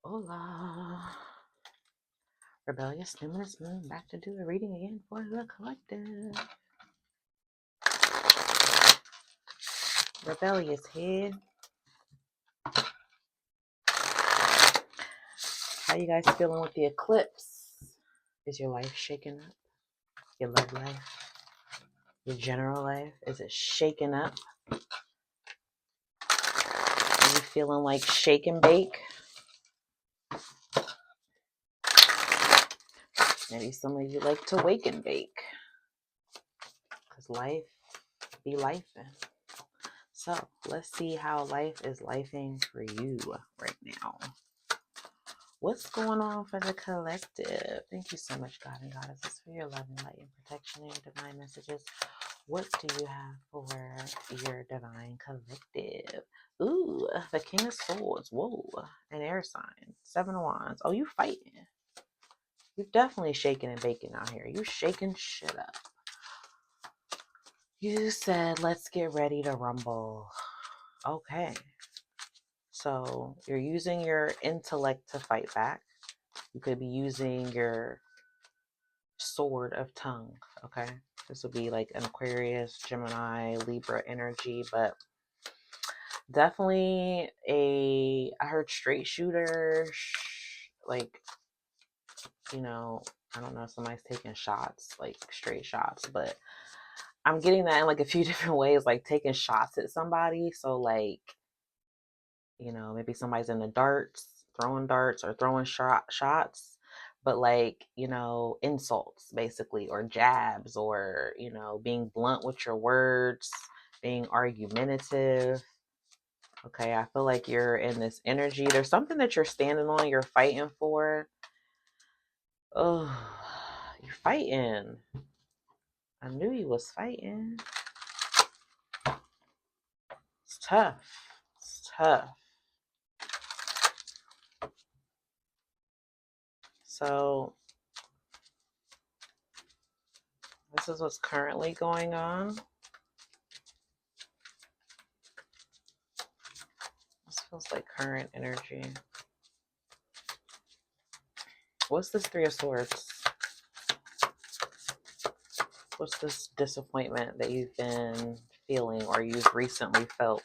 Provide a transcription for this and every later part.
Hola. Rebellious Numinous Moon back to do a reading again for the collective. Rebellious head. How you guys feeling with the eclipse? Is your life shaking up? Your love life? Your general life? Is it shaking up? Are you feeling like shake and bake? Maybe some of you like to wake and bake. Because life be lifing. So let's see how life is lifing for you right now. What's going on for the collective? Thank you so much, God and Goddesses, for your love and light and protection and your divine messages. What do you have for your divine collective? Ooh, the King of Swords. Whoa, an air sign. 7 of Wands. Oh, you fighting. You definitely shaking and baking out here. You shaking shit up. You said, let's get ready to rumble. Okay. So you're using your intellect to fight back. You could be using your sword of tongue. Okay. This would be like an Aquarius, Gemini, Libra energy, but definitely I heard straight shooter, like, you know, I don't know if somebody's taking shots, like straight shots, but I'm getting that in like a few different ways, like taking shots at somebody. So like, you know, maybe somebody's in the throwing darts or throwing shots, but like, you know, insults basically, or jabs, or, you know, being blunt with your words, being argumentative. Okay, I feel like you're in this energy. There's something that you're standing on, you're fighting for. Oh, you're fighting. I knew you was fighting. It's tough. It's tough. So this is what's currently going on. This feels like current energy. What's this 3 of Swords? What's this disappointment that you've been feeling or you've recently felt?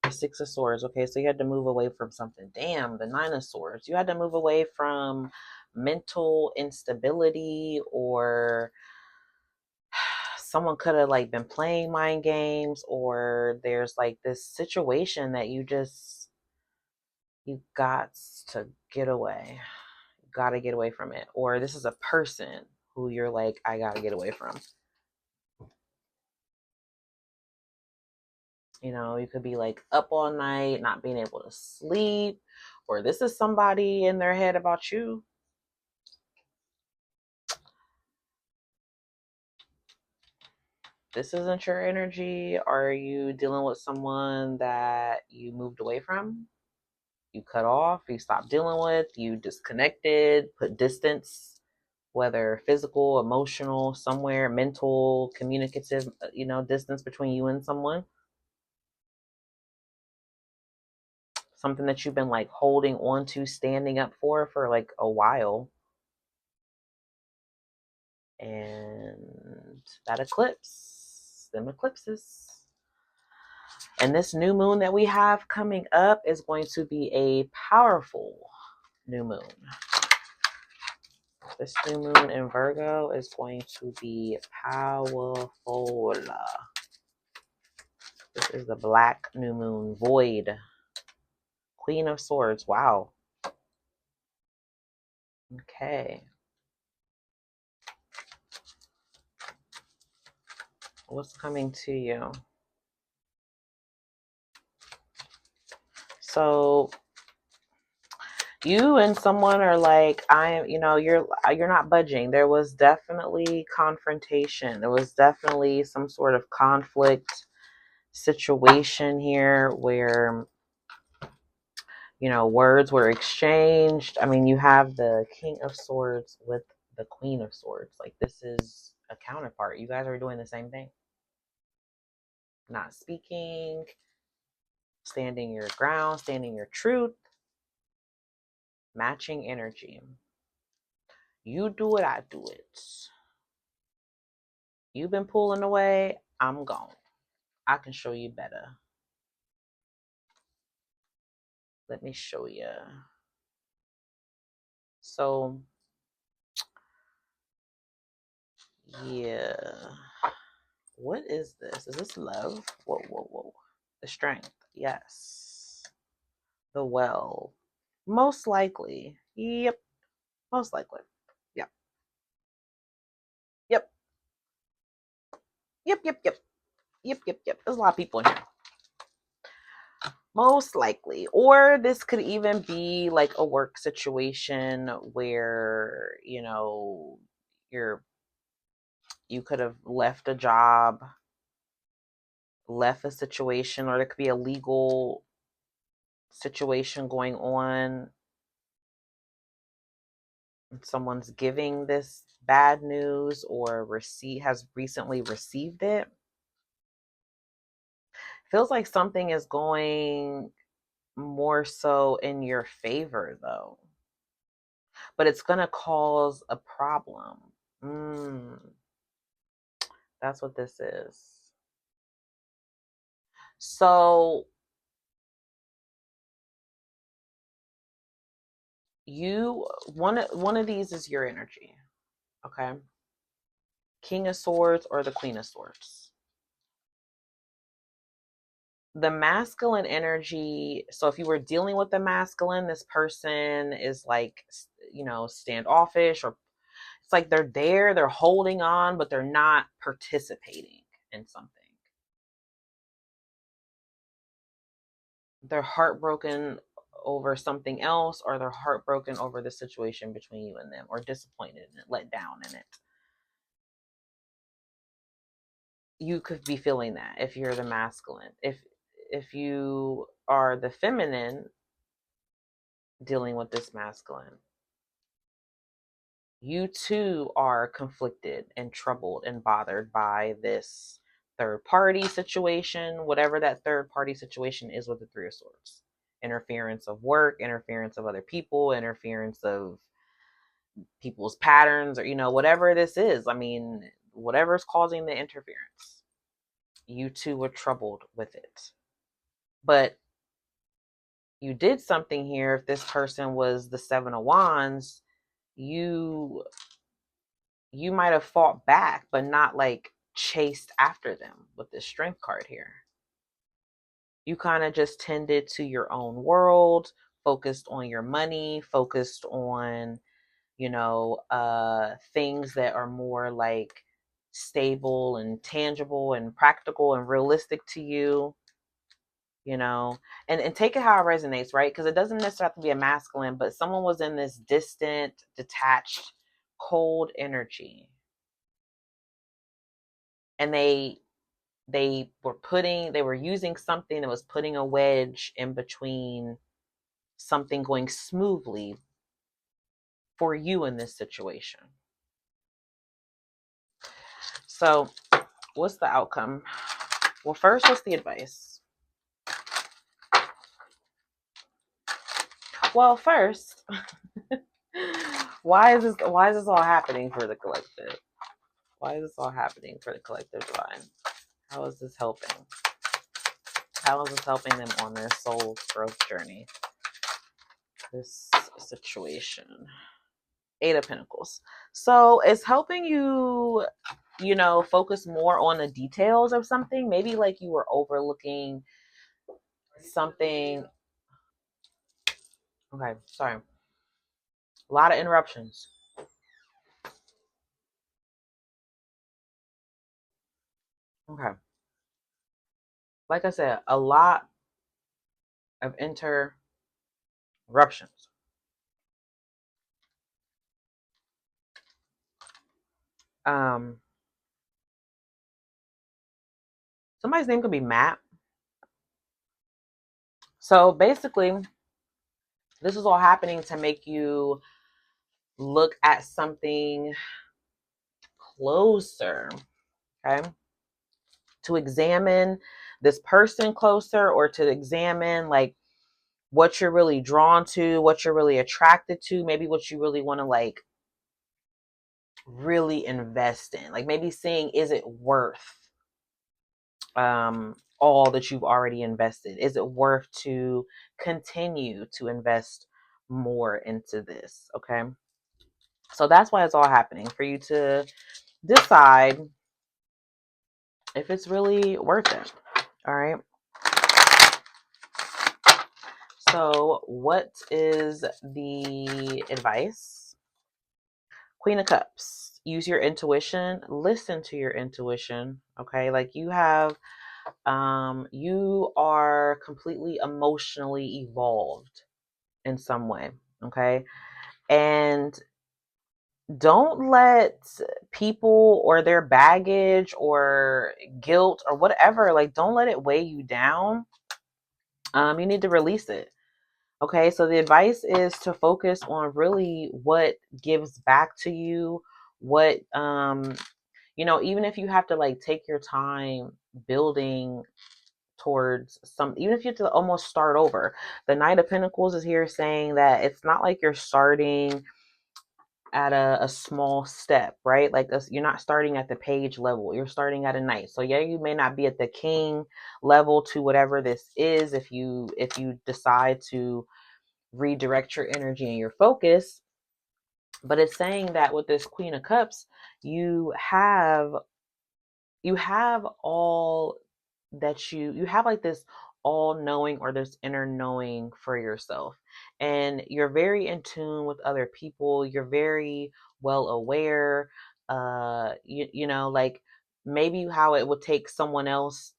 The 6 of Swords. Okay, so you had to move away from something. Damn, the 9 of Swords. You had to move away from mental instability, or someone could have like been playing mind games, or there's like this situation that you got to get away. You got to get away from it. Or this is a person who you're like, I got to get away from. You know, you could be like up all night, not being able to sleep, or this is somebody in their head about you. This isn't your energy. Are you dealing with someone that you moved away from? You cut off, you stopped dealing with, you disconnected, put distance, whether physical, emotional, somewhere, mental, communicative, you know, distance between you and someone. Something that you've been like holding on to, standing up for like a while. And that eclipse, them eclipses. And this new moon that we have coming up is going to be a powerful new moon. This new moon in Virgo is going to be powerful. This is the black new moon, void. Queen of Swords. Wow. Okay. What's coming to you? So you and someone are like, you're not budging. There was definitely confrontation. There was definitely some sort of conflict situation here where, you know, words were exchanged. I mean, you have the King of Swords with the Queen of Swords. Like, this is a counterpart. You guys are doing the same thing. Not speaking, standing your ground, standing your truth. Matching energy. You do it, I do it. You've been pulling away, I'm gone. I can show you better. Let me show you. So, yeah. What is this? Is this love? Whoa, whoa, whoa. The strength. Yes. The well. Most likely. Yep. Most likely. Yep. Yep. Yep. Yep. Yep. Yep. Yep. Yep. There's a lot of people in here. Most likely. Or this could even be like a work situation where, you could have left a job, left a situation, or there could be a legal situation going on. Someone's giving this bad news or has recently received it. Feels like something is going more so in your favor though, but it's going to cause a problem. That's what this is. So one of these is your energy. Okay. King of Swords or the Queen of Swords. The masculine energy. So if you were dealing with the masculine, this person is like, standoffish, or it's like they're there, they're holding on, but they're not participating in something. They're heartbroken over something else, or they're heartbroken over the situation between you and them, or disappointed in it, let down in it. You could be feeling that if you're the masculine. If you are the feminine dealing with this masculine, you too are conflicted and troubled and bothered by this third party situation, whatever that third party situation is with the Three of Swords. Interference of work, interference of other people, interference of people's patterns, or, whatever this is. I mean, whatever's causing the interference, you too were troubled with it. But you did something here. If this person was the Seven of Wands, you might have fought back, but not like chased after them with this Strength card here. You kind of just tended to your own world, focused on your money, focused on, things that are more like stable and tangible and practical and realistic to you, and take it how it resonates, right? Because it doesn't necessarily have to be a masculine, but someone was in this distant, detached, cold energy. And they were using something that was putting a wedge in between something going smoothly for you in this situation. So what's the outcome? Well, first, what's the advice? Well, first, why is this all happening for the collective? Why is this all happening for the collective divine? How is this helping? How is this helping them on their soul's growth journey? This situation. Eight of Pentacles. So it's helping you, focus more on the details of something. Maybe like you were overlooking something. Okay, sorry. A lot of interruptions. Okay. Like I said, a lot of interruptions. Somebody's name could be Matt. So basically, this is all happening to make you look at something closer, okay? To examine this person closer, or to examine like what you're really drawn to, what you're really attracted to, maybe what you really want to like really invest in. Like maybe seeing, is it worth all that you've already invested? Is it worth to continue to invest more into this? Okay. So that's why it's all happening, for you to decide if it's really worth it. All right. So, what is the advice? Queen of Cups. Use your intuition. Listen to your intuition. Okay. Like you are completely emotionally evolved in some way. Okay. And don't let people or their baggage or guilt or whatever, like, don't let it weigh you down. You need to release it. Okay, so the advice is to focus on really what gives back to you, what even if you have to like take your time building towards some, even if you have to almost start over. The Knight of Pentacles is here saying that it's not like you're starting at a small step, right? Like you're not starting at the page level, you're starting at a knight. So yeah, you may not be at the king level to whatever this is, if you decide to redirect your energy and your focus. But it's saying that with this Queen of Cups, you have all that you have, like this all knowing or this inner knowing for yourself, and you're very in tune with other people, you're very well aware. Like maybe how it would take someone else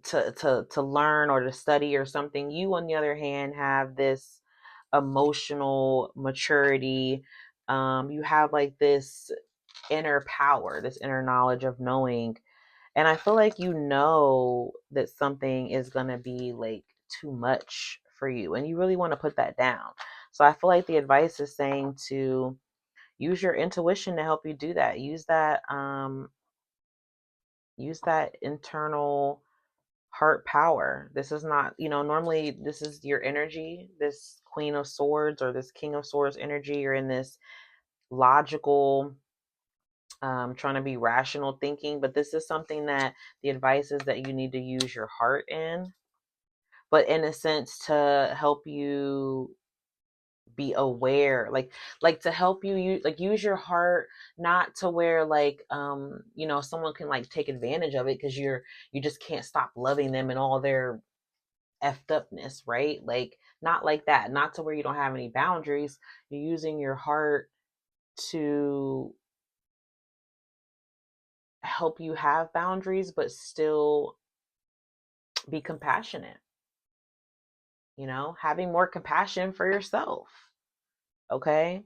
to learn or to study or something, you on the other hand have this emotional maturity. You have like this inner power, this inner knowledge of knowing. And I feel like you know that something is going to be like too much for you and you really want to put that down. So I feel like the advice is saying to use your intuition to help you do that. Use that internal heart power. This is not, normally this is your energy, this Queen of Swords or this King of Swords energy. You're in this logical, trying to be rational thinking, but this is something that the advice is that you need to use your heart in, but in a sense to help you be aware, like to help you like use your heart, not to where like someone can like take advantage of it because you just can't stop loving them and all their effed upness, right? Like not like that, not to where you don't have any boundaries. You're using your heart to help you have boundaries but still be compassionate, having more compassion for yourself. Okay,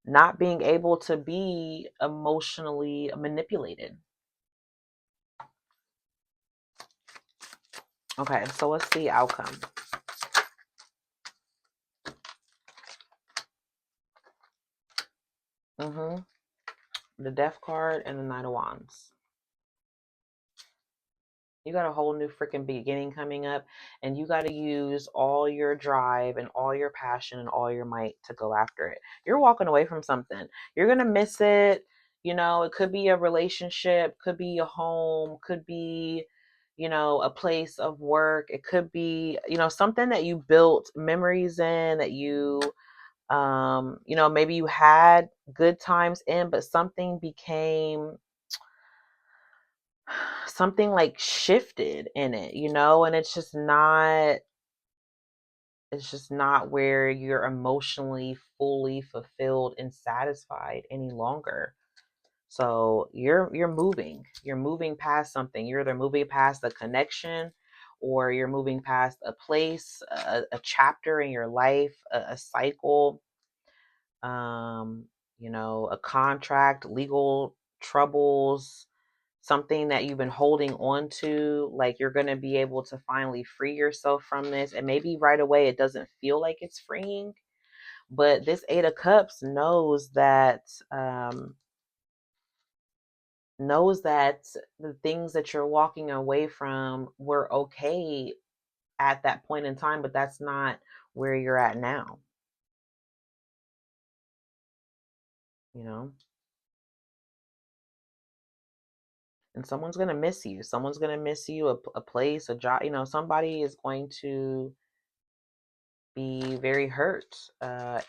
not being able to be emotionally manipulated. Okay, so what's the outcome? The Death card and the Knight of Wands. You got a whole new freaking beginning coming up, and you got to use all your drive and all your passion and all your might to go after it. You're walking away from something. You're going to miss it. It could be a relationship, could be a home, could be, a place of work. It could be, something that you built memories in, that maybe you had good times in, but something like shifted in it, and it's just not where you're emotionally fully fulfilled and satisfied any longer. So you're moving past something. You're either moving past a connection, or you're moving past a place, a chapter in your life, a cycle, um, a contract, legal troubles, something that you've been holding on to. Like you're going to be able to finally free yourself from this. And maybe right away it doesn't feel like it's freeing, but this Eight of Cups knows that the things that you're walking away from were okay at that point in time, but that's not where you're at now, you know? And someone's going to miss you. Someone's going to miss you, a place, a job, somebody is going to be very hurt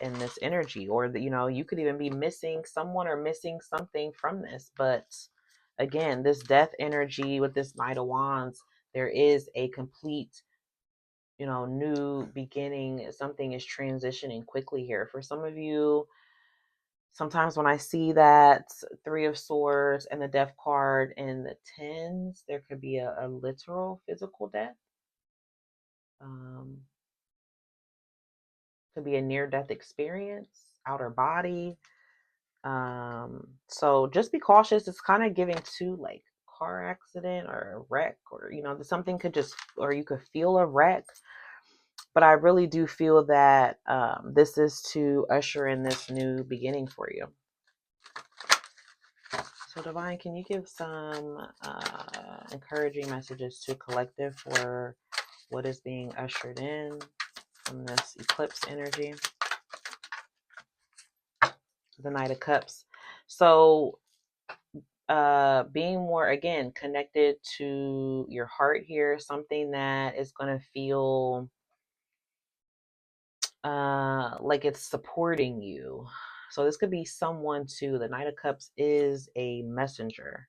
in this energy, or that, you could even be missing someone or missing something from this. But again, this death energy with this Knight of Wands, there is a complete, new beginning. Something is transitioning quickly here. For some of you, sometimes when I see that Three of Swords and the Death card in the tens, there could be a literal physical death. Um, could be a near-death experience, outer body. So just be cautious. It's kind of giving to like car accident or a wreck, or something could just, or you could feel a wreck. But I really do feel that this is to usher in this new beginning for you. So Divine, can you give some encouraging messages to collective for what is being ushered in from this eclipse energy? The Knight of Cups. So being more, again, connected to your heart here, something that is going to feel like it's supporting you. So this could be someone too. The Knight of Cups is a messenger.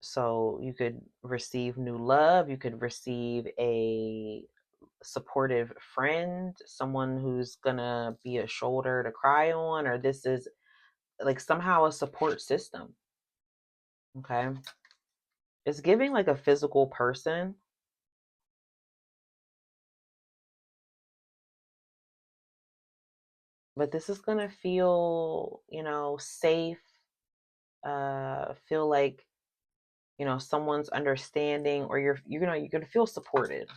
So you could receive new love, you could receive a supportive friend, someone who's gonna be a shoulder to cry on, or this is like somehow a support system. Okay. It's giving like a physical person. But this is gonna feel, safe, feel like, someone's understanding, or you're gonna feel supported.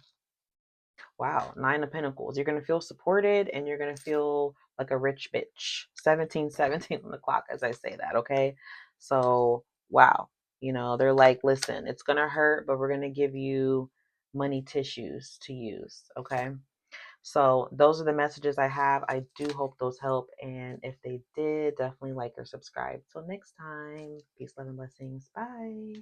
Wow, Nine of Pentacles. You're gonna feel supported, and you're gonna feel like a rich bitch. 1717 on the clock as I say that, okay? So wow. They're like, listen, it's gonna hurt, but we're gonna give you money tissues to use, okay? So those are the messages I have. I do hope those help. And if they did, definitely like or subscribe. Till next time, peace, love, and blessings. Bye.